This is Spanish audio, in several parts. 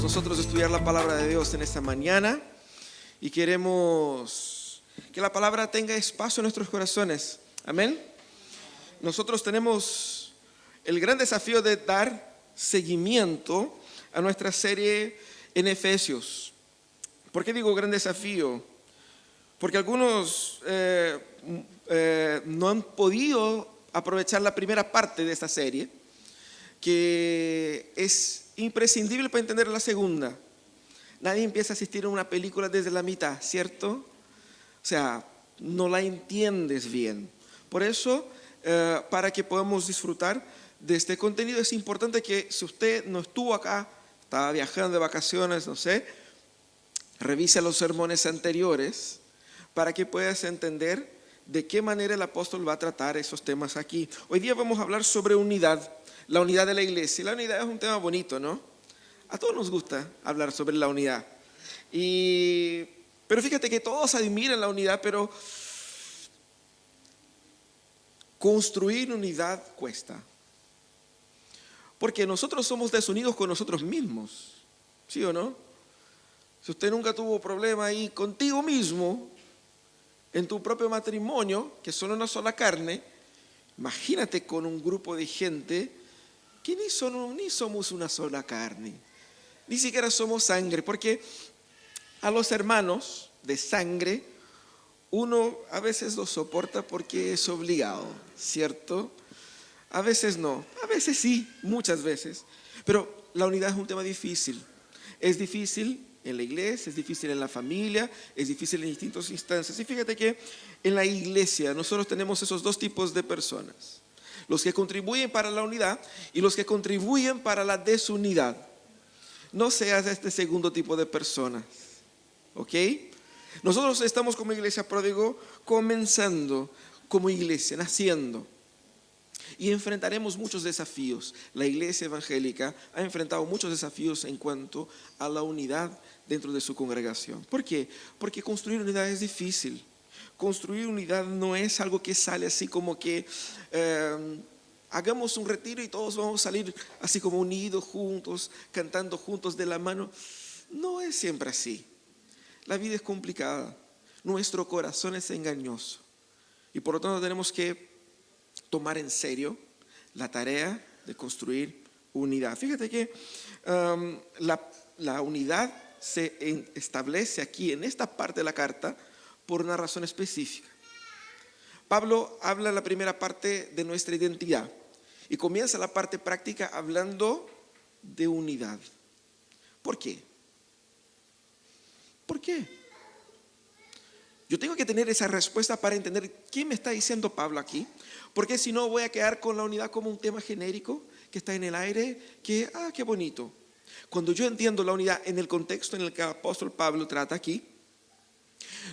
nosotros estudiar la palabra de Dios en esta mañana y queremos que la palabra tenga espacio en nuestros corazones. Amén. Nosotros tenemos el gran desafío de dar seguimiento a nuestra serie en Efesios. ¿Por qué digo gran desafío? Porque algunos no han podido aprovechar la primera parte de esta serie, que es imprescindible para entender la segunda. Nadie empieza a asistir a una película desde la mitad, ¿cierto? O sea, no la entiendes bien. Por eso, para que podamos disfrutar de este contenido, es importante que si usted no estuvo acá, estaba viajando de vacaciones, no sé, revise los sermones anteriores para que puedas entender de qué manera el apóstol va a tratar esos temas aquí. Hoy día vamos a hablar sobre unidad, la unidad de la iglesia. La unidad es un tema bonito, ¿no? A todos nos gusta hablar sobre la unidad. Pero fíjate que todos admiran la unidad, pero construir unidad cuesta. Porque nosotros somos desunidos con nosotros mismos, ¿sí o no? Si usted nunca tuvo problema ahí contigo mismo, en tu propio matrimonio, que son una sola carne, imagínate con un grupo de gente que ni somos una sola carne, ni siquiera somos sangre, porque a los hermanos de sangre uno a veces los soporta porque es obligado, ¿cierto? A veces no, a veces sí, muchas veces, pero la unidad es un tema difícil. Es difícil en la iglesia, es difícil en la familia, es difícil en distintas instancias. Y fíjate que en la iglesia nosotros tenemos esos dos tipos de personas: los que contribuyen para la unidad y los que contribuyen para la desunidad. No seas este segundo tipo de personas, ¿ok? Nosotros estamos como Iglesia Pródigo comenzando como iglesia, naciendo. Y enfrentaremos muchos desafíos. La iglesia evangélica ha enfrentado muchos desafíos en cuanto a la unidad dentro de su congregación. ¿Por qué? Porque construir unidad es difícil. Construir unidad no es algo que sale así como que hagamos un retiro y todos vamos a salir así como unidos juntos, cantando juntos de la mano. No es siempre así. La vida es complicada. Nuestro corazón es engañoso. Y por lo tanto tenemos que tomar en serio la tarea de construir unidad. Fíjate que la unidad se establece aquí en esta parte de la carta por una razón específica. Pablo habla en la primera parte de nuestra identidad y comienza la parte práctica hablando de unidad. ¿Por qué? ¿Por qué? Yo tengo que tener esa respuesta para entender qué me está diciendo Pablo aquí, porque si no voy a quedar con la unidad como un tema genérico que está en el aire, que, qué bonito. Cuando yo entiendo la unidad en el contexto en el que el apóstol Pablo trata aquí,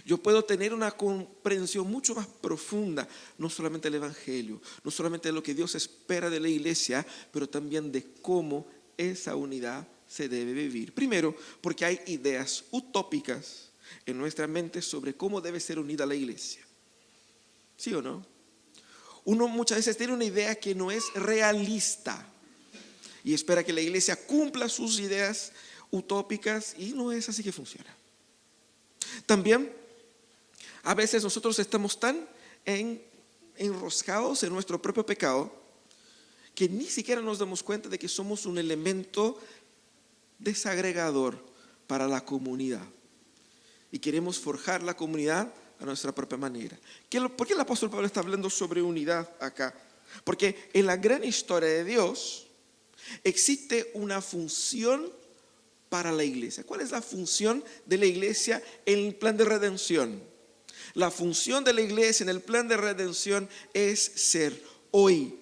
yo puedo tener una comprensión mucho más profunda, no solamente del evangelio, no solamente de lo que Dios espera de la iglesia, pero también de cómo esa unidad se debe vivir. Primero, porque hay ideas utópicas en nuestra mente sobre cómo debe ser unida la iglesia. ¿Sí o no? Uno muchas veces tiene una idea que no es realista y espera que la iglesia cumpla sus ideas utópicas, y no es así que funciona. También a veces nosotros estamos tan enroscados en nuestro propio pecado que ni siquiera nos damos cuenta de que somos un elemento desagregador para la comunidad y queremos forjar la comunidad a nuestra propia manera. ¿Por qué el apóstol Pablo está hablando sobre unidad acá? Porque en la gran historia de Dios existe una función para la iglesia. ¿Cuál es la función de la iglesia en el plan de redención? La función de la iglesia en el plan de redención es ser hoy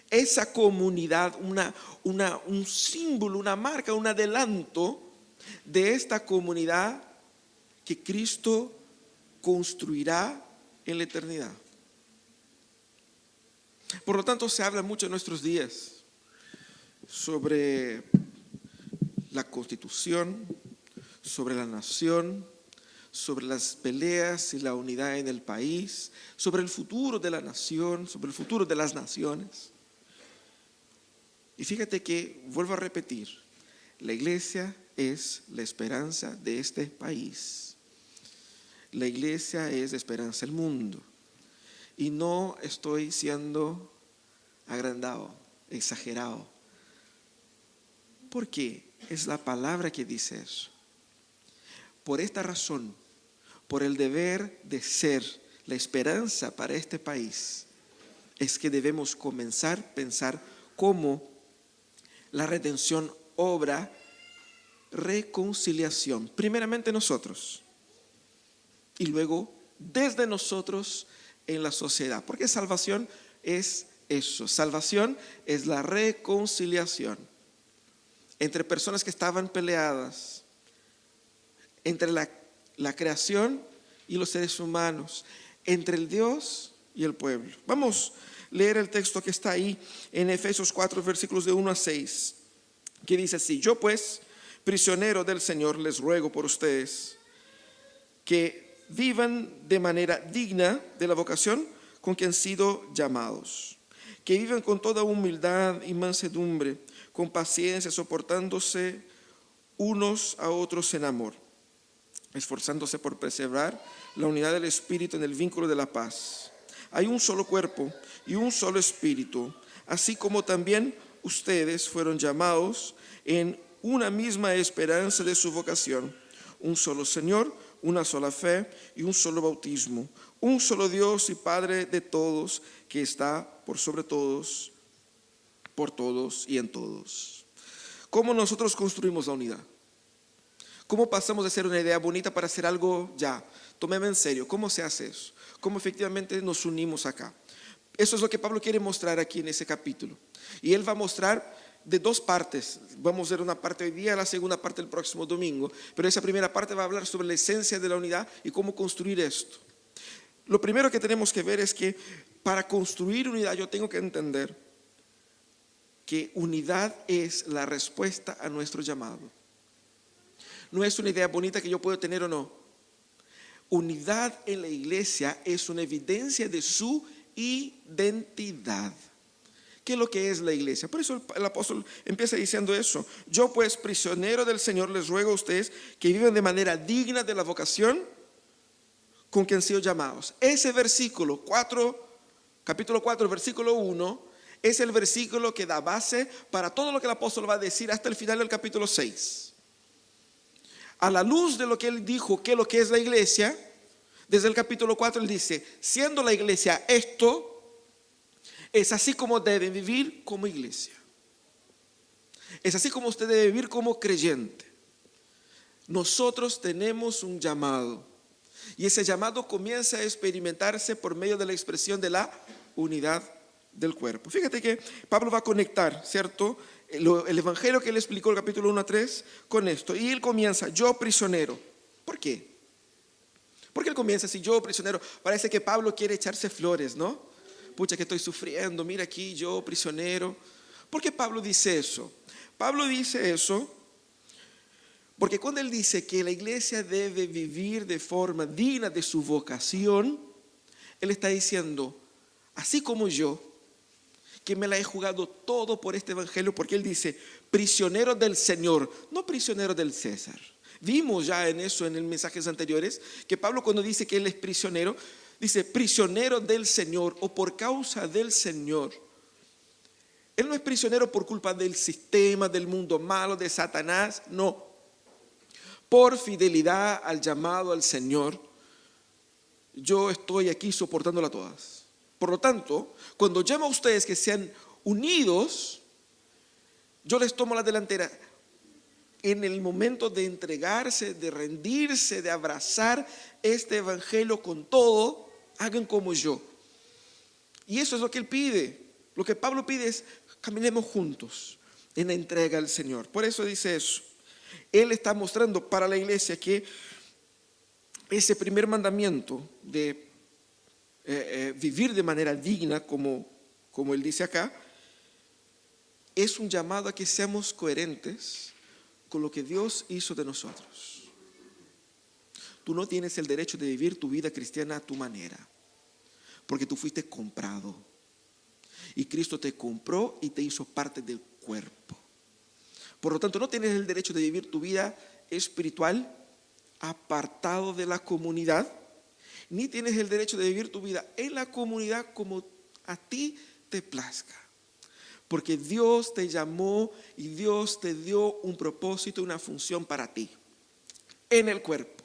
esa comunidad, un símbolo, una marca, un adelanto de esta comunidad que Cristo construirá en la eternidad. Por lo tanto, se habla mucho en nuestros días sobre la constitución, sobre la nación, sobre las peleas y la unidad en el país, sobre el futuro de la nación, sobre el futuro de las naciones. Y fíjate que, vuelvo a repetir, La iglesia es la esperanza de este país. La iglesia es la esperanza del mundo. Y no estoy siendo agrandado, exagerado. ¿Por qué? Es la palabra que dice eso. Por esta razón, por el deber de ser la esperanza para este país, es que debemos comenzar a pensar cómo la redención obra reconciliación. Primeramente nosotros y luego desde nosotros en la sociedad. Porque salvación es eso. Salvación es la reconciliación entre personas que estaban peleadas, entre la creación y los seres humanos, entre el Dios y el pueblo. Vamos a leer el texto que está ahí en Efesios 4, versículos de 1 a 6, que dice así: yo pues, prisionero del Señor, les ruego por ustedes que vivan de manera digna de la vocación con que han sido llamados, que vivan con toda humildad y mansedumbre, con paciencia, soportándose unos a otros en amor, esforzándose por preservar la unidad del Espíritu en el vínculo de la paz. Hay un solo cuerpo y un solo Espíritu, así como también ustedes fueron llamados en una misma esperanza de su vocación, un solo Señor, una sola fe y un solo bautismo, un solo Dios y Padre de todos, que está por sobre todos, por todos y en todos. ¿Cómo nosotros construimos la unidad? ¿Cómo pasamos de ser una idea bonita para hacer algo ya? Tómeme en serio, ¿cómo se hace eso? ¿Cómo efectivamente nos unimos acá? Eso es lo que Pablo quiere mostrar aquí en ese capítulo. Y él va a mostrar de dos partes. Vamos a ver una parte hoy día, la segunda parte el próximo domingo. Pero esa primera parte va a hablar sobre la esencia de la unidad y cómo construir esto. Lo primero que tenemos que ver es que para construir unidad yo tengo que entender que unidad es la respuesta a nuestro llamado. No es una idea bonita que yo puedo tener o no. Unidad en la iglesia es una evidencia de su identidad. ¿Qué es lo que es la iglesia? Por eso el apóstol empieza diciendo eso. Yo pues, prisionero del Señor, les ruego a ustedes que vivan de manera digna de la vocación con que han sido llamados. Ese versículo 4, capítulo 4, versículo 1, es el versículo que da base para todo lo que el apóstol va a decir hasta el final del capítulo 6. A la luz de lo que él dijo, que lo que es la iglesia, desde el capítulo 4 él dice, siendo la iglesia esto, es así como deben vivir como iglesia. Es así como usted debe vivir como creyente. Nosotros tenemos un llamado. Y ese llamado comienza a experimentarse por medio de la expresión de la unidad del cuerpo. Fíjate que Pablo va a conectar, ¿cierto?, el evangelio que él explicó el capítulo 1 a 3 con esto. Y él comienza, yo prisionero. ¿Por qué? ¿Por qué él comienza así, yo prisionero? Parece que Pablo quiere echarse flores, ¿no? Pucha, que estoy sufriendo, mira aquí, yo prisionero. ¿Por qué Pablo dice eso? Pablo dice eso porque cuando él dice que la iglesia debe vivir de forma digna de su vocación, él está diciendo, así como yo, que me la he jugado todo por este evangelio, porque él dice, prisionero del Señor, no prisionero del César. Vimos ya en eso en los mensajes anteriores, que Pablo cuando dice que él es prisionero, dice prisionero del Señor o por causa del Señor. Él no es prisionero por culpa del sistema, del mundo malo, de Satanás, no. Por fidelidad al llamado al Señor, yo estoy aquí soportándola todas. Por lo tanto, cuando llamo a ustedes que sean unidos, yo les tomo la delantera. En el momento de entregarse, de rendirse, de abrazar este evangelio con todo, hagan como yo. Y eso es lo que él pide. Lo que Pablo pide es caminemos juntos en la entrega al Señor. Por eso dice eso. Él está mostrando para la iglesia que ese primer mandamiento de vivir de manera digna, como él dice acá, es un llamado a que seamos coherentes con lo que Dios hizo de nosotros. Tú no tienes el derecho de vivir tu vida cristiana a tu manera, porque tú fuiste comprado y Cristo te compró y te hizo parte del cuerpo. Por lo tanto, no tienes el derecho de vivir tu vida espiritual apartado de la comunidad, ni tienes el derecho de vivir tu vida en la comunidad como a ti te plazca. Porque Dios te llamó y Dios te dio un propósito, una función para ti, en el cuerpo.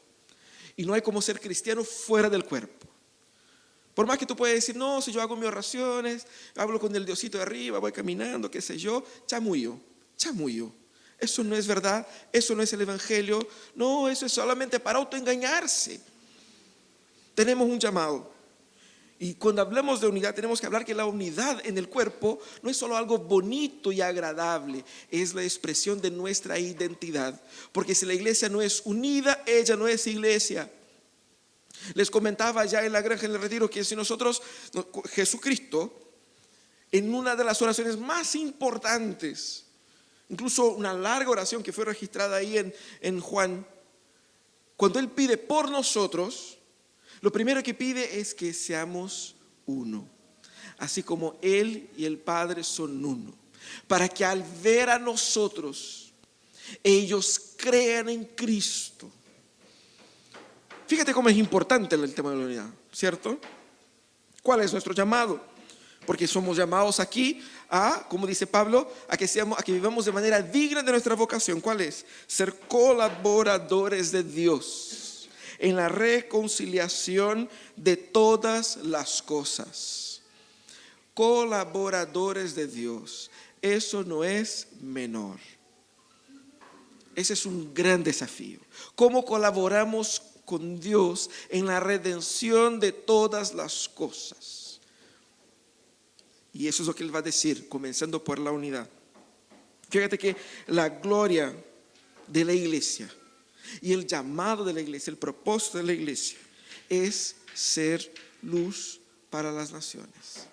Y no hay como ser cristiano fuera del cuerpo. Por más que tú puedas decir, no, si yo hago mis oraciones, hablo con el Diosito de arriba, voy caminando, qué sé yo, chamullo. Eso no es verdad, eso no es el evangelio, no, eso es solamente para autoengañarse. Tenemos un llamado. Y cuando hablamos de unidad, tenemos que hablar que la unidad en el cuerpo no es solo algo bonito y agradable, es la expresión de nuestra identidad. Porque si la iglesia no es unida, ella no es iglesia. Les comentaba ya en la granja, en el retiro, que si nosotros, Jesucristo, en una de las oraciones más importantes, incluso una larga oración que fue registrada ahí en Juan, cuando Él pide por nosotros, lo primero que pide es que seamos uno, así como Él y el Padre son uno, para que al ver a nosotros, ellos crean en Cristo. Fíjate cómo es importante el tema de la unidad, ¿cierto? ¿Cuál es nuestro llamado? Porque somos llamados aquí a, como dice Pablo, a que vivamos de manera digna de nuestra vocación. ¿Cuál es? Ser colaboradores de Dios en la reconciliación de todas las cosas. Colaboradores de Dios. Eso no es menor. Ese es un gran desafío. ¿Cómo colaboramos con Dios en la redención de todas las cosas? Y eso es lo que Él va a decir, comenzando por la unidad. Fíjate que la gloria de la iglesia y el llamado de la iglesia, el propósito de la iglesia es ser luz para las naciones.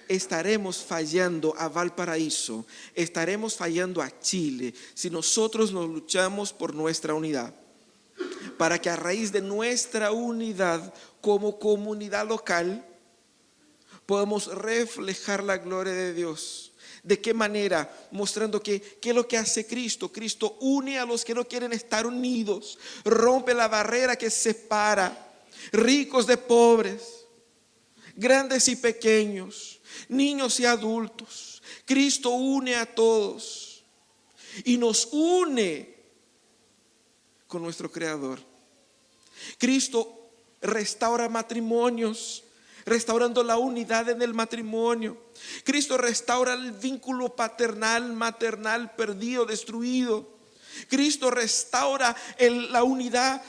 Estaremos fallando a Valparaíso, estaremos fallando a Chile si nosotros no luchamos por nuestra unidad, para que a raíz de nuestra unidad como comunidad local podamos reflejar la gloria de Dios. ¿De qué manera? Mostrando que ¿qué es lo que hace Cristo? Cristo une a los que no quieren estar unidos, rompe la barrera que separa ricos de pobres, grandes y pequeños, niños y adultos. Cristo une a todos y nos une con nuestro Creador. Cristo restaura matrimonios, restaurando la unidad en el matrimonio. Cristo restaura el vínculo paternal, maternal perdido, destruido. Cristo restaura la unidad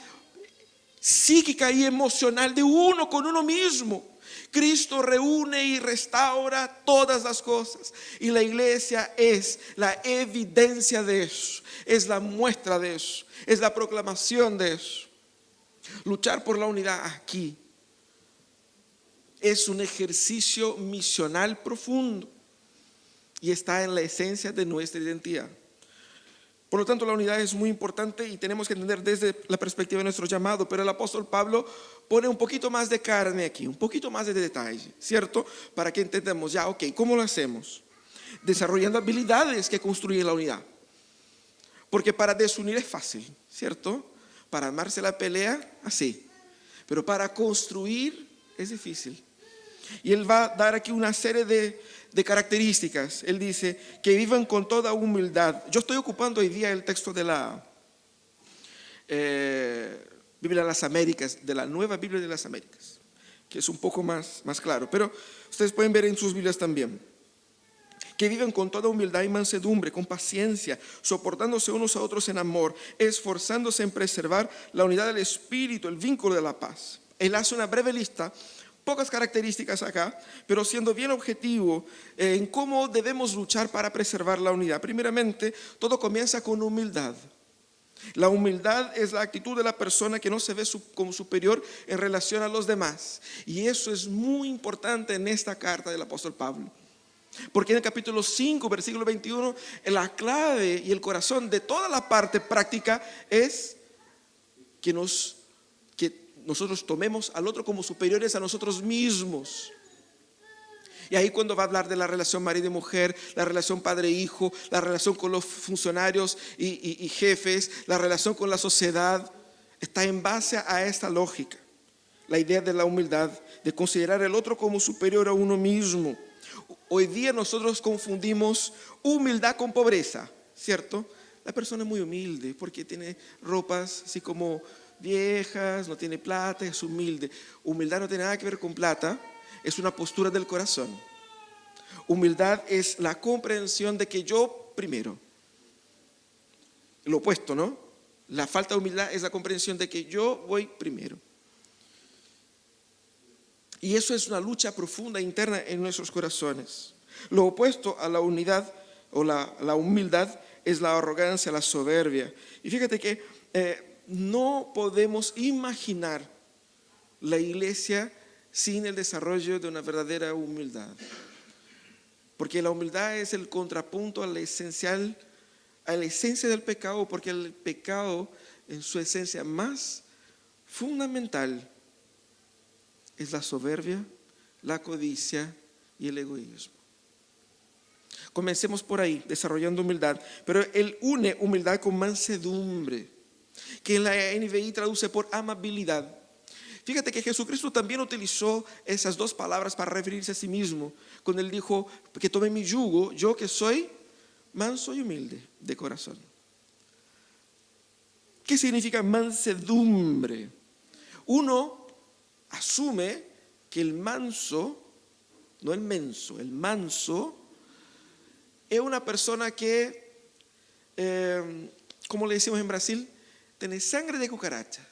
psíquica y emocional de uno con uno mismo. Cristo reúne y restaura todas las cosas. Y la iglesia es la evidencia de eso, es la muestra de eso, es la proclamación de eso. Luchar por la unidad aquí es un ejercicio misional profundo y está en la esencia de nuestra identidad. Por lo tanto, la unidad es muy importante y tenemos que entender desde la perspectiva de nuestro llamado. Pero el apóstol Pablo pone un poquito más de carne aquí, un poquito más de detalle, ¿cierto? Para que entendamos ya, ok, ¿cómo lo hacemos? Desarrollando habilidades que construyen la unidad. Porque para desunir es fácil, ¿cierto? Para armarse la pelea, así. Pero para construir es difícil. Y él va a dar aquí una serie de características. Él dice que vivan con toda humildad. Yo estoy ocupando hoy día el texto de la Biblia de las Américas, de la Nueva Biblia de las Américas, que es un poco más claro, pero ustedes pueden ver en sus Biblias también. Que vivan con toda humildad y mansedumbre, con paciencia, soportándose unos a otros en amor, esforzándose en preservar la unidad del espíritu, el vínculo de la paz. Él hace una breve lista, pocas características acá, pero siendo bien objetivo en cómo debemos luchar para preservar la unidad. Primeramente, todo comienza con humildad. La humildad es la actitud de la persona que no se ve como superior en relación a los demás. Y eso es muy importante en esta carta del apóstol Pablo. Porque en el capítulo 5, versículo 21, la clave y el corazón de toda la parte práctica es que nosotros tomemos al otro como superiores a nosotros mismos. Y ahí cuando va a hablar de la relación marido y mujer, la relación padre-hijo, la relación con los funcionarios y jefes, la relación con la sociedad, está en base a esta lógica. La idea de la humildad, de considerar el otro como superior a uno mismo. Hoy día nosotros confundimos humildad con pobreza, ¿cierto? La persona es muy humilde porque tiene ropas así como viejas, no tiene plata, es humilde. Humildad no tiene nada que ver con plata, es una postura del corazón. Humildad es la comprensión de que yo primero. Lo opuesto, ¿no? La falta de humildad es la comprensión de que yo voy primero. Y eso es una lucha profunda interna en nuestros corazones. Lo opuesto a la unidad o la humildad es la arrogancia, la soberbia. Y fíjate que no podemos imaginar la iglesia sin el desarrollo de una verdadera humildad. Porque la humildad es el contrapunto a la esencia del pecado, porque el pecado en su esencia más fundamental es la soberbia, la codicia y el egoísmo. Comencemos por ahí, desarrollando humildad. Pero él une humildad con mansedumbre, que en la NVI traduce por amabilidad. Fíjate que Jesucristo también utilizó esas dos palabras para referirse a sí mismo, cuando él dijo que tome mi yugo, yo que soy manso y humilde de corazón. ¿Qué significa mansedumbre? Uno asume que el manso, no el menso, el manso es una persona que, como le decimos en Brasil, tiene sangre de cucaracha,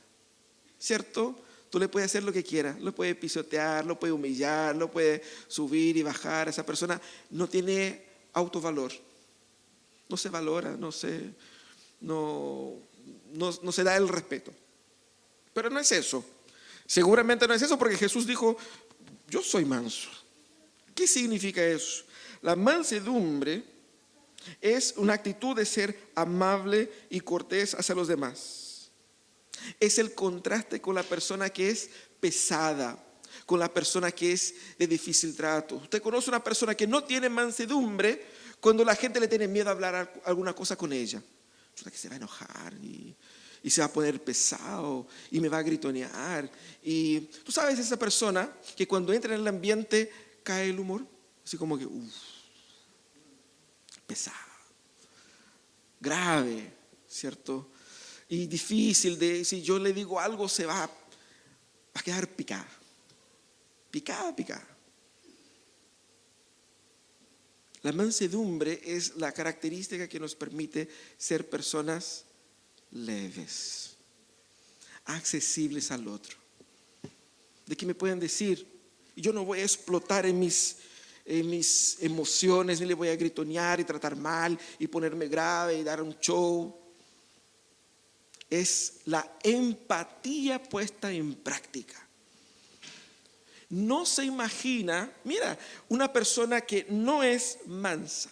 ¿cierto? Tú le puedes hacer lo que quieras, lo puedes pisotear, lo puedes humillar, lo puedes subir y bajar. Esa persona no tiene autovalor, no se valora, no se da el respeto. Pero no es eso. Seguramente no es eso, porque Jesús dijo, yo soy manso. ¿Qué significa eso? La mansedumbre es una actitud de ser amable y cortés hacia los demás. Es el contraste con la persona que es pesada, con la persona que es de difícil trato. Usted conoce una persona que no tiene mansedumbre cuando la gente le tiene miedo a hablar alguna cosa con ella. Resulta que se va a enojar y se va a poner pesado y me va a gritonear. Y tú sabes, esa persona que cuando entra en el ambiente cae el humor, así como que pesado, grave, ¿cierto? Y difícil de, si yo le digo algo se va a quedar picada. La mansedumbre es la característica que nos permite ser personas leves, accesibles al otro. De que me pueden decir, yo no voy a explotar en mis emociones, ni le voy a gritonear y tratar mal y ponerme grave y dar un show. Es la empatía puesta en práctica. No se imagina, mira, una persona que no es mansa,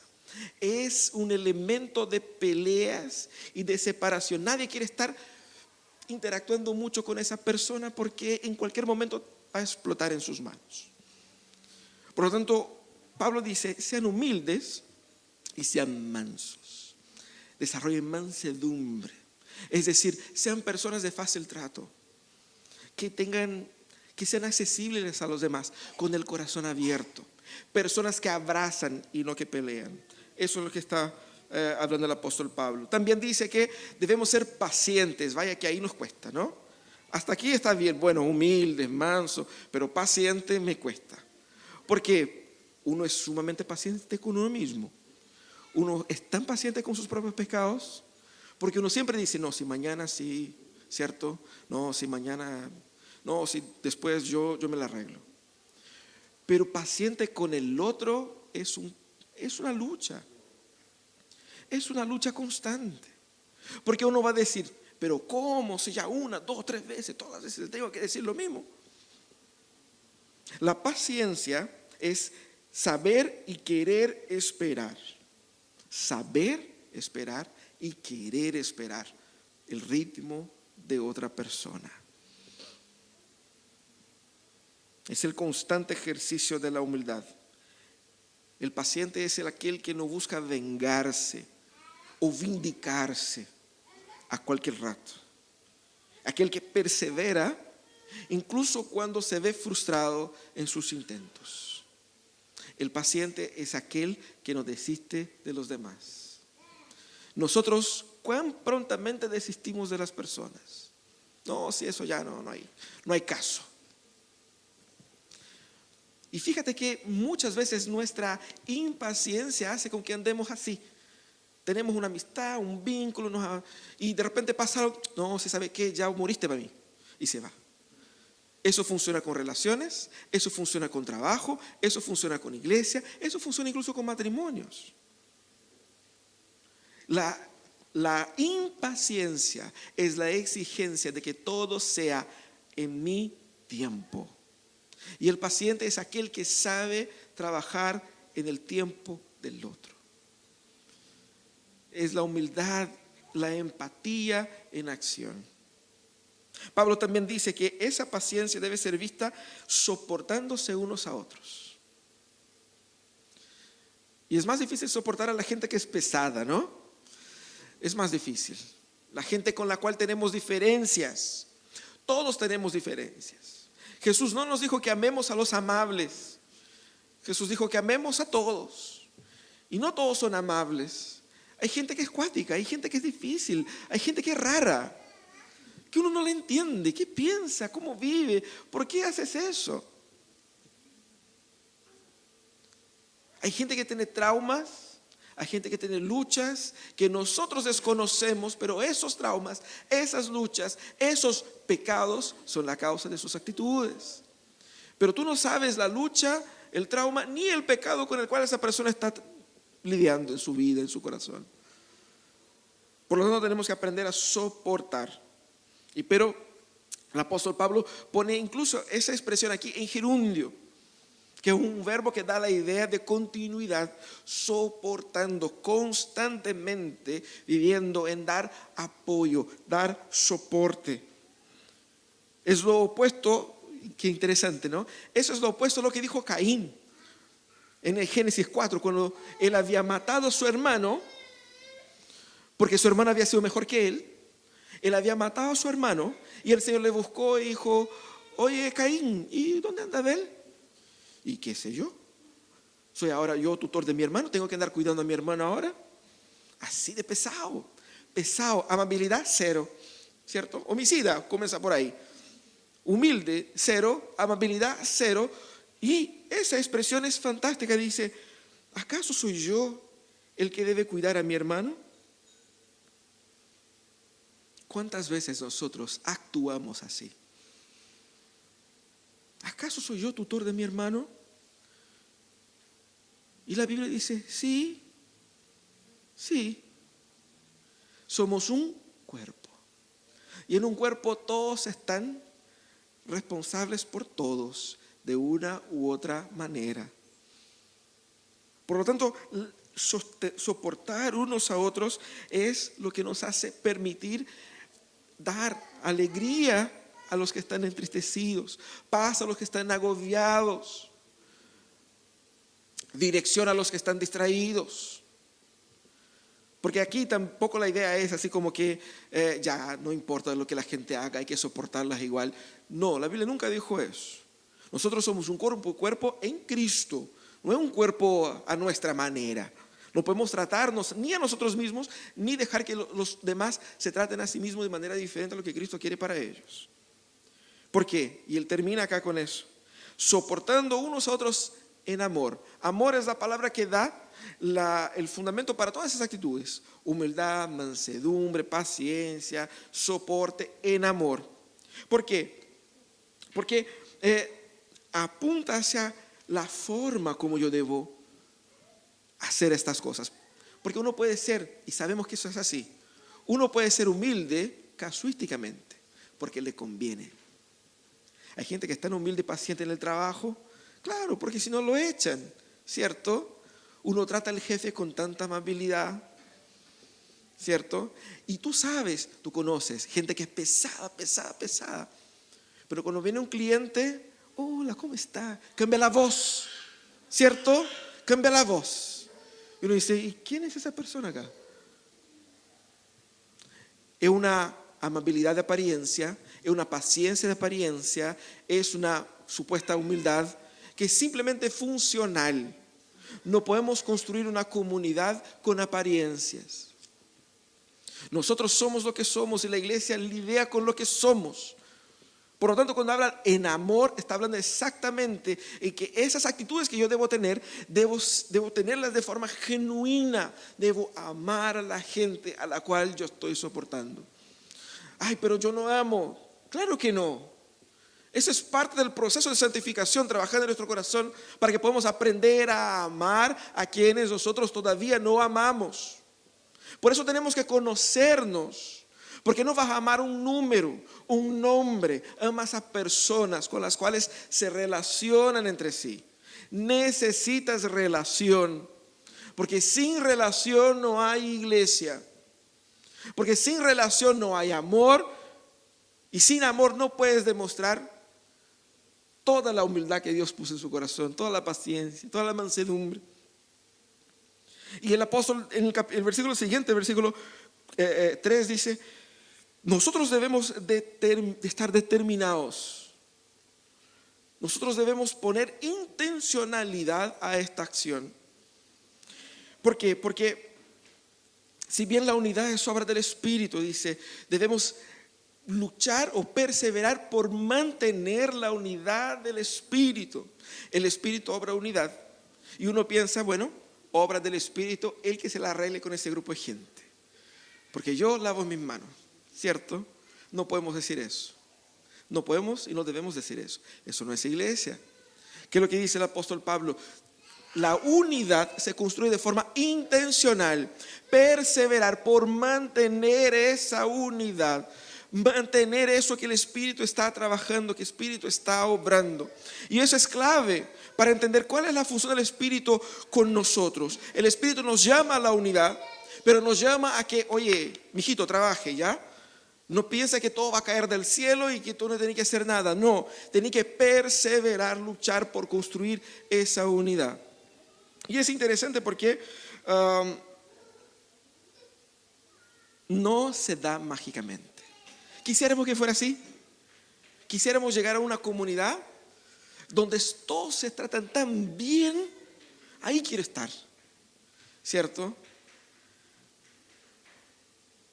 es un elemento de peleas y de separación. Nadie quiere estar interactuando mucho con esa persona porque en cualquier momento va a explotar en sus manos. Por lo tanto, Pablo dice, sean humildes y sean mansos. Desarrollen mansedumbre. Es decir, sean personas de fácil trato, que sean accesibles a los demás, con el corazón abierto, personas que abrazan y no que pelean. Eso es lo que está hablando el apóstol Pablo. También dice que debemos ser pacientes. Vaya que ahí nos cuesta, ¿no? Hasta aquí está bien, bueno, humilde, manso, pero paciente me cuesta, porque uno es sumamente paciente con uno mismo. Uno es tan paciente con sus propios pecados, porque uno siempre dice, no, si mañana sí, ¿cierto? No, si mañana, no, si después yo me la arreglo. Pero paciente con el otro es una lucha. Es una lucha constante. Porque uno va a decir, pero ¿cómo? Si ya una, dos, tres veces, todas las veces tengo que decir lo mismo. La paciencia es saber y querer esperar. Saber esperar y querer esperar el ritmo de otra persona. Es el constante ejercicio de la humildad. El paciente es aquel que no busca vengarse o vindicarse a cualquier rato. Aquel que persevera incluso cuando se ve frustrado en sus intentos. El paciente es aquel que no desiste de los demás. Nosotros, ¿cuán prontamente desistimos de las personas? No, si eso ya no hay caso. Y fíjate que muchas veces nuestra impaciencia hace con que andemos así. Tenemos una amistad, un vínculo, y de repente pasa algo, no, se sabe que ya moriste para mí, y se va. Eso funciona con relaciones, eso funciona con trabajo, eso funciona con iglesia, eso funciona incluso con matrimonios. La impaciencia es la exigencia de que todo sea en mi tiempo. Y el paciente es aquel que sabe trabajar en el tiempo del otro. Es la humildad, la empatía en acción. Pablo también dice que esa paciencia debe ser vista soportándose unos a otros. Y es más difícil soportar a la gente que es pesada, ¿no? Es más difícil. La gente con la cual tenemos diferencias. Todos tenemos diferencias. Jesús no nos dijo que amemos a los amables. Jesús dijo que amemos a todos. Y no todos son amables. Hay gente que es cuática, hay gente que es difícil, hay gente que es rara, que uno no le entiende. ¿Qué piensa? ¿Cómo vive? ¿Por qué haces eso? Hay gente que tiene traumas, hay gente que tiene luchas que nosotros desconocemos, pero esos traumas, esas luchas, esos pecados son la causa de sus actitudes. Pero tú no sabes la lucha, el trauma, ni el pecado con el cual esa persona está lidiando en su vida, en su corazón. Por lo tanto, tenemos que aprender a soportar. Pero el apóstol Pablo pone incluso esa expresión aquí en gerundio, que es un verbo que da la idea de continuidad, soportando constantemente, viviendo en dar apoyo, dar soporte. Es lo opuesto, qué interesante, ¿no? Eso es lo opuesto a lo que dijo Caín en el Génesis 4, cuando él había matado a su hermano, porque su hermano había sido mejor que él. Él había matado a su hermano y el Señor le buscó y dijo: oye, Caín, ¿y dónde anda Abel? ¿Y qué sé yo? ¿Soy ahora yo tutor de mi hermano? ¿Tengo que andar cuidando a mi hermano ahora? Así de pesado. Pesado. Amabilidad, cero. ¿Cierto? Homicida, comienza por ahí. Humilde, cero. Amabilidad, cero. Y esa expresión es fantástica. Dice: ¿acaso soy yo el que debe cuidar a mi hermano? ¿Cuántas veces nosotros actuamos así? ¿Acaso soy yo tutor de mi hermano? Y la Biblia dice: sí, sí. Somos un cuerpo. Y en un cuerpo todos están responsables por todos, de una u otra manera. Por lo tanto, soportar unos a otros es lo que nos hace permitir dar alegría a los que están entristecidos, paz a los que están agobiados, dirección a los que están distraídos. Porque aquí tampoco la idea es así como que ya no importa lo que la gente haga, hay que soportarlas igual. No, la Biblia nunca dijo eso. Nosotros somos un cuerpo en Cristo, no es un cuerpo a nuestra manera. No podemos tratarnos ni a nosotros mismos, ni dejar que los demás se traten a sí mismos de manera diferente a lo que Cristo quiere para ellos. ¿Por qué? Y él termina acá con eso: soportando unos a otros en amor. Amor es la palabra que da el fundamento para todas esas actitudes: humildad, mansedumbre, paciencia, soporte en amor. ¿Por qué? Porque apunta hacia la forma como yo debo hacer estas cosas. Porque uno puede ser, y sabemos que eso es así, uno puede ser humilde casuísticamente, porque le conviene. Hay gente que es tan humilde y paciente en el trabajo, claro, porque si no lo echan, ¿cierto? Uno trata al jefe con tanta amabilidad, ¿cierto? Y tú sabes, tú conoces gente que es pesada. Pero cuando viene un cliente: hola, ¿cómo está? Cambia la voz, ¿cierto? cambia la voz. Y uno dice, ¿y quién es esa persona acá? Es una amabilidad de apariencia, es una paciencia de apariencia, es una supuesta humildad que es simplemente funcional. No podemos construir una comunidad con apariencias. Nosotros somos lo que somos y la iglesia lidia con lo que somos. Por lo tanto, cuando habla en amor, está hablando exactamente en que esas actitudes que yo debo tener, debo tenerlas de forma genuina. Debo amar a la gente a la cual yo estoy soportando. Ay, pero yo no amo. Claro que no. Eso es parte del proceso de santificación, trabajando en nuestro corazón para que podamos aprender a amar a quienes nosotros todavía no amamos. Por eso tenemos que conocernos. Porque no vas a amar un número, un nombre, amas a personas con las cuales se relacionan entre sí. Necesitas relación, porque sin relación no hay iglesia, porque sin relación no hay amor, y sin amor no puedes demostrar toda la humildad que Dios puso en su corazón, toda la paciencia, toda la mansedumbre. Y el apóstol en el versículo siguiente, el versículo 3 dice: nosotros debemos de estar determinados. Nosotros debemos poner intencionalidad a esta acción. ¿Por qué? Porque si bien la unidad es obra del Espíritu, dice, debemos luchar o perseverar por mantener la unidad del Espíritu. El Espíritu obra unidad. Y uno piensa, bueno, obra del Espíritu, el que se la arregle con ese grupo de gente. Porque yo lavo mis manos. ¿Cierto? No podemos decir eso. No podemos y no debemos decir eso. Eso no es iglesia. ¿Qué es lo que dice el apóstol Pablo? La unidad se construye de forma intencional. Perseverar por mantener esa unidad. Mantener eso que el Espíritu está trabajando, que el Espíritu está obrando. Y eso es clave para entender cuál es la función del Espíritu con nosotros. El Espíritu nos llama a la unidad, pero nos llama a que, oye, mijito, trabaje, ¿ya? No piensa que todo va a caer del cielo y que tú no tienes que hacer nada. No, tienes que perseverar, luchar por construir esa unidad. Y es interesante porque no se da mágicamente. Quisiéramos que fuera así. Quisiéramos llegar a una comunidad donde todos se tratan tan bien. Ahí quiero estar, ¿cierto?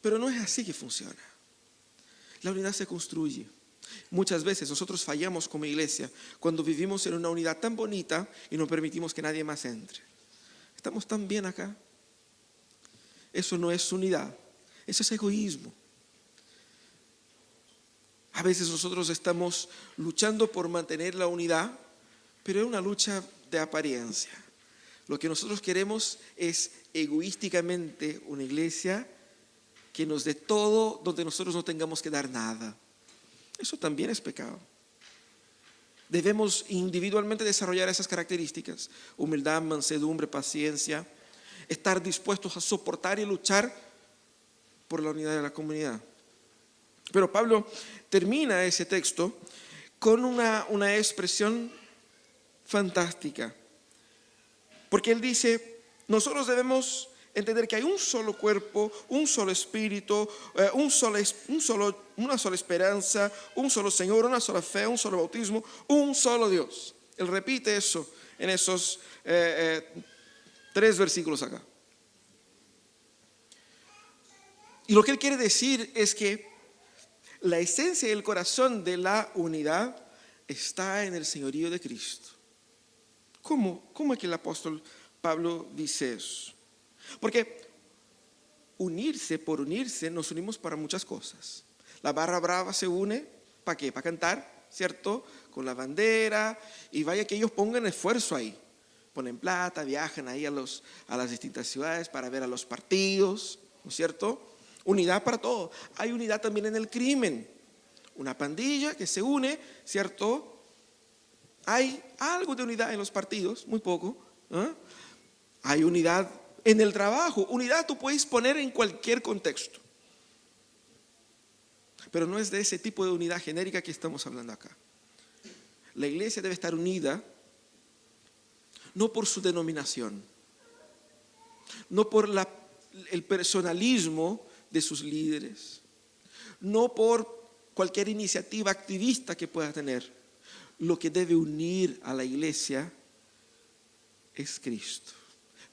Pero no es así que funciona. La unidad se construye. Muchas veces nosotros fallamos como iglesia cuando vivimos en una unidad tan bonita y no permitimos que nadie más entre. Estamos tan bien acá. Eso no es unidad, eso es egoísmo. A veces nosotros estamos luchando por mantener la unidad, pero es una lucha de apariencia. Lo que nosotros queremos es egoísticamente una iglesia que nos dé todo donde nosotros no tengamos que dar nada. Eso también es pecado. Debemos individualmente desarrollar esas características: humildad, mansedumbre, paciencia, estar dispuestos a soportar y luchar por la unidad de la comunidad. Pero Pablo termina ese texto con una expresión fantástica, porque él dice: nosotros debemos entender que hay un solo cuerpo, un solo espíritu, una sola esperanza, un solo Señor, una sola fe, un solo bautismo, un solo Dios. Él repite eso en esos 3 versículos acá. Y lo que él quiere decir es que la esencia y el corazón de la unidad está en el señorío de Cristo. ¿Cómo es que el apóstol Pablo dice eso? Porque unirse por unirse, nos unimos para muchas cosas. La barra brava se une, ¿para qué? Para cantar, ¿cierto? Con la bandera, y vaya que ellos pongan esfuerzo ahí. Ponen plata, viajan ahí a las distintas ciudades para ver a los partidos, ¿no es cierto? Unidad para todo. Hay unidad también en el crimen. Una pandilla que se une, ¿cierto? Hay algo de unidad en los partidos, muy poco. Hay unidad en el trabajo. Unidad tú puedes poner en cualquier contexto, pero no es de ese tipo de unidad genérica que estamos hablando acá. La iglesia debe estar unida no por su denominación, no por el personalismo de sus líderes, no por cualquier iniciativa activista que pueda tener. Lo que debe unir a la iglesia es Cristo,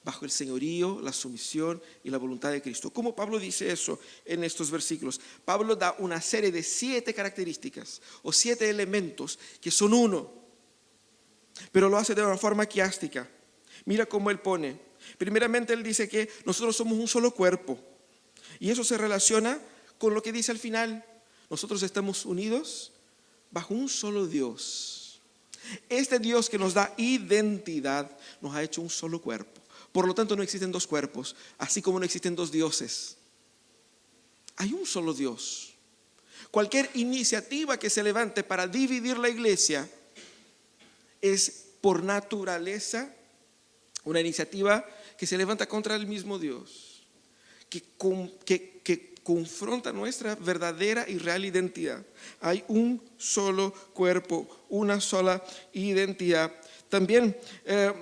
bajo el señorío, la sumisión y la voluntad de Cristo. ¿Cómo Pablo dice eso en estos versículos? Pablo da una serie de 7 características o 7 elementos que son uno, pero lo hace de una forma quiástica. Mira cómo él pone. Primeramente él dice que nosotros somos un solo cuerpo, y eso se relaciona con lo que dice al final. Nosotros estamos unidos bajo un solo Dios. Este Dios que nos da identidad nos ha hecho un solo cuerpo. Por lo tanto, no existen 2 cuerpos, así como no existen 2 dioses. Hay un solo Dios. Cualquier iniciativa que se levante para dividir la iglesia es por naturaleza una iniciativa que se levanta contra el mismo Dios, que confronta nuestra verdadera y real identidad. Hay un solo cuerpo, una sola identidad. También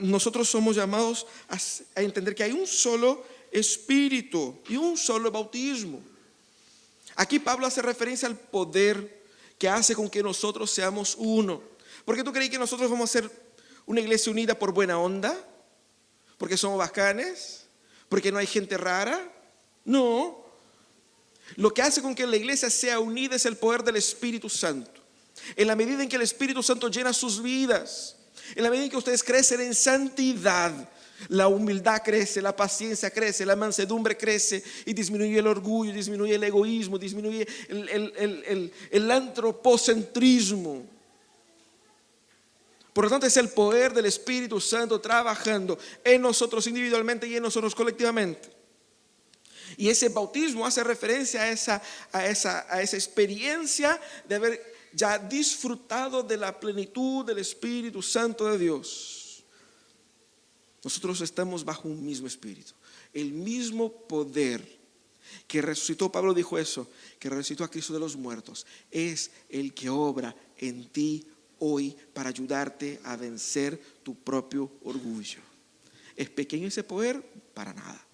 nosotros somos llamados a entender que hay un solo espíritu y un solo bautismo. Aquí Pablo hace referencia al poder que hace con que nosotros seamos uno. ¿Por qué tú crees que nosotros vamos a ser una iglesia unida por buena onda? ¿Porque somos bacanes? ¿Porque no hay gente rara? No. Lo que hace con que la iglesia sea unida es el poder del Espíritu Santo. En la medida en que el Espíritu Santo llena sus vidas, en la medida en que ustedes crecen en santidad, la humildad crece, la paciencia crece, la mansedumbre crece, y disminuye el orgullo, disminuye el egoísmo, disminuye el antropocentrismo. Por lo tanto, es el poder del Espíritu Santo trabajando en nosotros individualmente y en nosotros colectivamente. Y ese bautismo hace referencia a esa experiencia de haber ya disfrutado de la plenitud del Espíritu Santo de Dios. Nosotros estamos bajo un mismo espíritu, el mismo poder que resucitó. Pablo dijo eso, que resucitó a Cristo de los muertos, es el que obra en ti hoy para ayudarte a vencer tu propio orgullo. ¿Es pequeño ese poder? Para nada.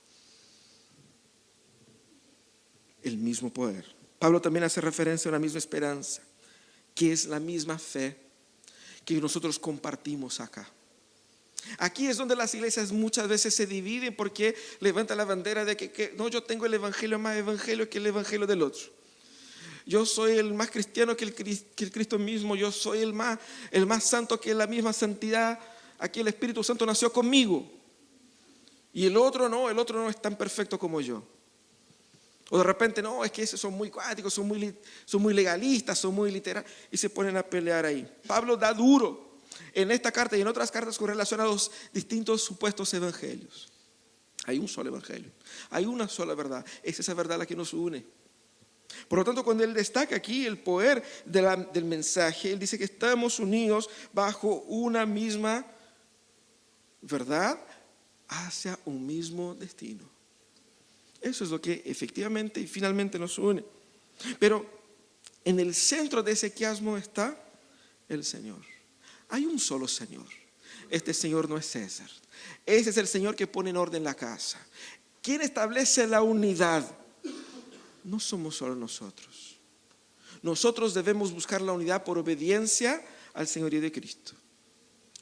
El mismo poder. Pablo también hace referencia a una misma esperanza, que es la misma fe que nosotros compartimos acá. Aquí es donde las iglesias muchas veces se dividen, porque levantan la bandera de que no, yo tengo el evangelio más evangelio que el evangelio del otro. Yo soy el más cristiano que el Cristo mismo. Yo soy el más santo que la misma santidad. Aquí el Espíritu Santo nació conmigo. Y el otro no es tan perfecto como yo. O de repente, no, es que esos son muy cuáticos, son muy legalistas, son muy literales, y se ponen a pelear ahí. Pablo da duro en esta carta y en otras cartas con relación a los distintos supuestos evangelios. Hay un solo evangelio, hay una sola verdad, es esa verdad la que nos une. Por lo tanto, cuando él destaca aquí el poder del mensaje, él dice que estamos unidos bajo una misma verdad hacia un mismo destino. Eso es lo que efectivamente y finalmente nos une. Pero en el centro de ese quiasmo está el Señor. Hay un solo Señor. Este Señor no es César. Ese es el Señor que pone en orden la casa. ¿Quién establece la unidad? No somos solo nosotros. Nosotros debemos buscar la unidad por obediencia al señorío de Cristo,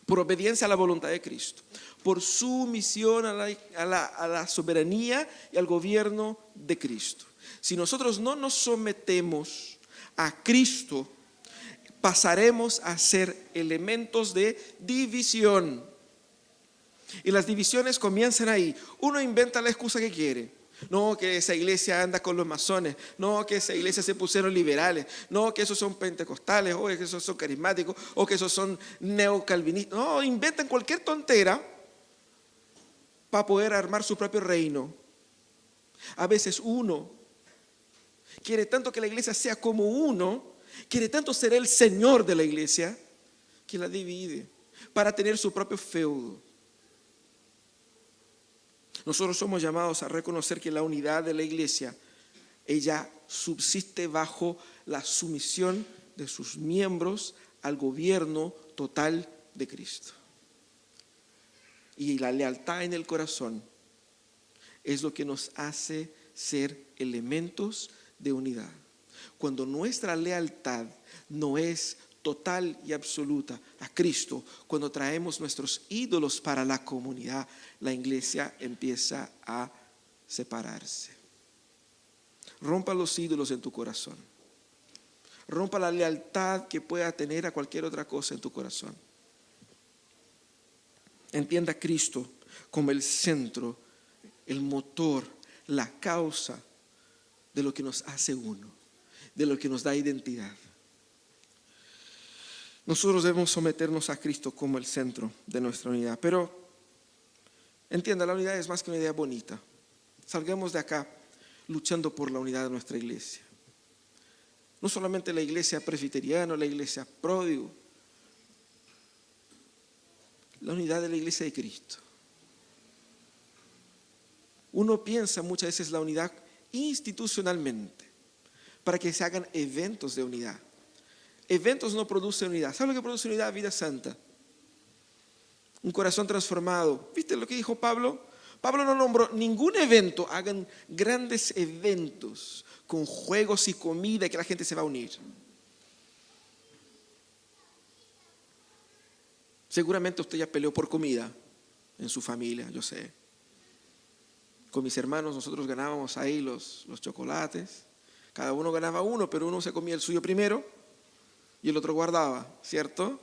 por obediencia a la voluntad de Cristo, por sumisión a la soberanía y al gobierno de Cristo. Si nosotros no nos sometemos a Cristo, pasaremos a ser elementos de división. Y las divisiones comienzan ahí. Uno inventa la excusa que quiere. No, que esa iglesia anda con los masones. No, que esa iglesia se pusieron liberales. No, que esos son pentecostales. O que esos son carismáticos. O que esos son neocalvinistas. No, inventan cualquier tontera para poder armar su propio reino. A veces uno quiere tanto que la iglesia sea como uno, quiere tanto ser el Señor de la iglesia, que la divide para tener su propio feudo. Nosotros somos llamados a reconocer que la unidad de la iglesia, ella subsiste bajo la sumisión de sus miembros al gobierno total de Cristo. y la lealtad en el corazón es lo que nos hace ser elementos de unidad. Cuando nuestra lealtad no es total y absoluta a Cristo, cuando traemos nuestros ídolos para la comunidad, la iglesia empieza a separarse. Rompa los ídolos en tu corazón. Rompa la lealtad que pueda tener a cualquier otra cosa en tu corazón. Entienda a Cristo como el centro, el motor, la causa de lo que nos hace uno, de lo que nos da identidad. Nosotros debemos someternos a Cristo como el centro de nuestra unidad. Pero entienda, la unidad es más que una idea bonita. Salgamos de acá luchando por la unidad de nuestra iglesia. No solamente la iglesia presbiteriana, la iglesia pródigo. La unidad de la iglesia de Cristo. Uno piensa muchas veces la unidad institucionalmente, para que se hagan eventos de unidad. Eventos no producen unidad. ¿Sabe lo que produce unidad? Vida santa. Un corazón transformado. ¿Viste lo que dijo Pablo? Pablo no nombró ningún evento. Hagan grandes eventos con juegos y comida que la gente se va a unir. Seguramente usted ya peleó por comida en su familia, yo sé. Con mis hermanos nosotros ganábamos ahí los chocolates. Cada uno ganaba uno, pero uno se comía el suyo primero y el otro guardaba, ¿cierto?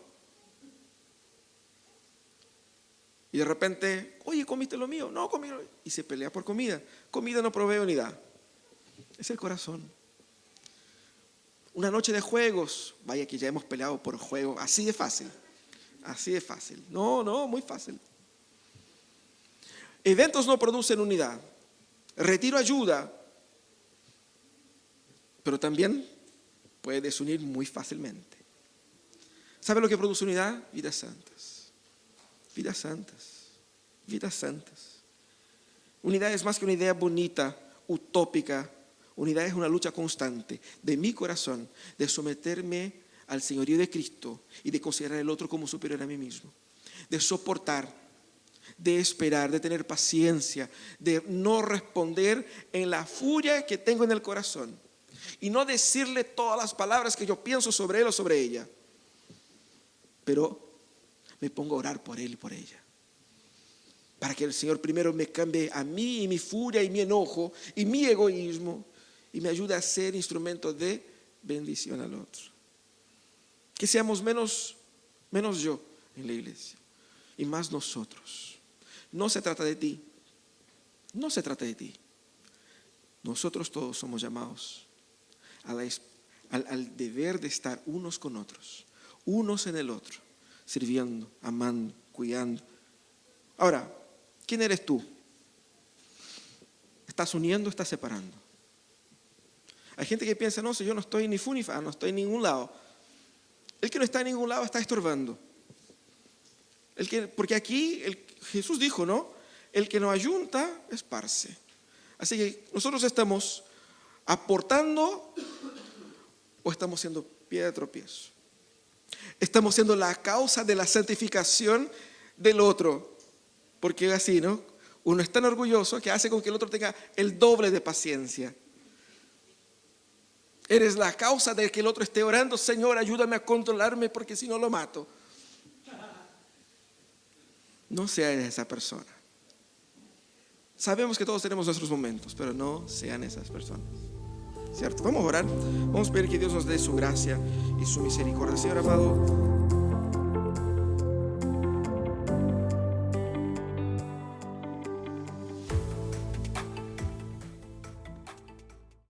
Y de repente, oye, ¿comiste lo mío? No, comí lo mío. Y se pelea por comida. Comida no provee unidad. Es el corazón. Una noche de juegos. Vaya que ya hemos peleado por juegos. Así de fácil. Así de fácil. No, muy fácil. Eventos no producen unidad. Retiro ayuda. Pero también puede desunir muy fácilmente. ¿Sabe lo que produce unidad? Vidas santas. Vidas santas. Vidas santas. Unidad es más que una idea bonita, utópica. Unidad es una lucha constante de mi corazón, de someterme al señorío de Cristo y de considerar el otro como superior a mí mismo. De soportar, de esperar, de tener paciencia, de no responder en la furia que tengo en el corazón. Y no decirle todas las palabras que yo pienso sobre él o sobre ella. Pero me pongo a orar por él y por ella. Para que el Señor primero me cambie a mí y mi furia y mi enojo y mi egoísmo y me ayude a ser instrumento de bendición al otro. Que seamos menos yo en la iglesia y más nosotros. No se trata de ti. No se trata de ti. Nosotros todos somos llamados al deber de estar unos con otros, unos en el otro, sirviendo, amando, cuidando. Ahora, ¿quién eres tú? ¿Estás uniendo o estás separando? Hay gente que piensa, no, si yo no estoy ni fu ni fa, no estoy en ningún lado. El que no está en ningún lado está estorbando. Porque aquí Jesús dijo, ¿no? El que no ayunta, esparce. Así que nosotros estamos aportando o estamos siendo piedra de tropiezo. Estamos siendo la causa de la santificación del otro. Porque es así, ¿no? Uno es tan orgulloso que hace con que el otro tenga el doble de paciencia. Eres la causa de que el otro esté orando, Señor, ayúdame a controlarme porque si no lo mato. No seas esa persona. Sabemos que todos tenemos nuestros momentos, pero no sean esas personas. ¿Cierto? Vamos a orar. Vamos a pedir que Dios nos dé su gracia y su misericordia. Señor amado,